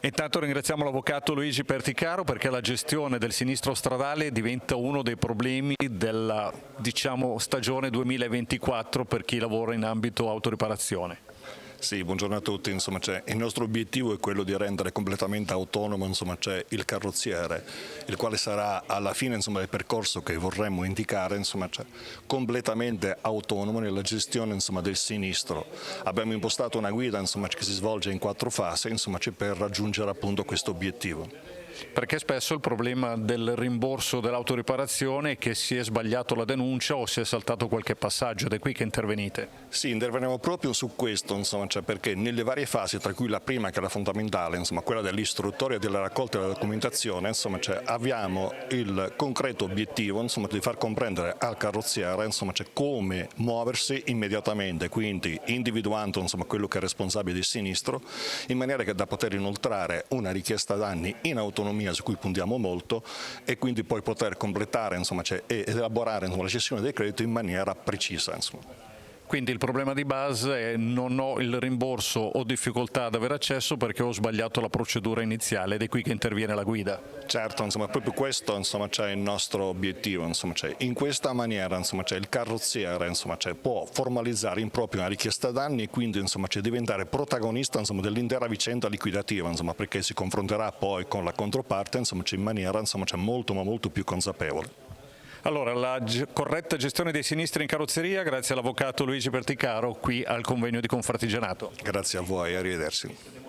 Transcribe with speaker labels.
Speaker 1: Intanto ringraziamo l'avvocato Luigi Perticaro perché la gestione del sinistro stradale diventa uno dei problemi della, stagione 2024 per chi lavora in ambito autoriparazione.
Speaker 2: Sì, buongiorno a tutti. Il nostro obiettivo è quello di rendere completamente autonomo il carrozziere, il quale sarà alla fine del percorso che vorremmo indicare completamente autonomo nella gestione del sinistro. Abbiamo impostato una guida che si svolge in 4 fasi per raggiungere appunto questo obiettivo.
Speaker 1: Perché spesso il problema del rimborso dell'autoriparazione è che si è sbagliato la denuncia o si è saltato qualche passaggio ed è qui che intervenite.
Speaker 2: Sì, interveniamo proprio su questo, perché nelle varie fasi, tra cui la prima che è la fondamentale, quella dell'istruttoria e della raccolta della documentazione, abbiamo il concreto obiettivo di far comprendere al carrozziere come muoversi immediatamente, quindi individuando quello che è responsabile del sinistro, in maniera che da poter inoltrare una richiesta danni in autonomia su cui puntiamo molto e quindi poi poter completare e elaborare la gestione del credito in maniera precisa.
Speaker 1: Quindi il problema di base è non ho il rimborso o difficoltà ad avere accesso perché ho sbagliato la procedura iniziale ed è qui che interviene la guida.
Speaker 2: Certo, proprio questo c'è il nostro obiettivo. In questa maniera il carrozziere può formalizzare in proprio una richiesta danni e quindi diventare protagonista dell'intera vicenda liquidativa, perché si confronterà poi con la controparte in maniera molto ma molto più consapevole.
Speaker 1: Allora, la corretta gestione dei sinistri in carrozzeria grazie all'avvocato Luigi Perticaro qui al convegno di Confartigianato.
Speaker 2: Grazie a voi, arrivederci.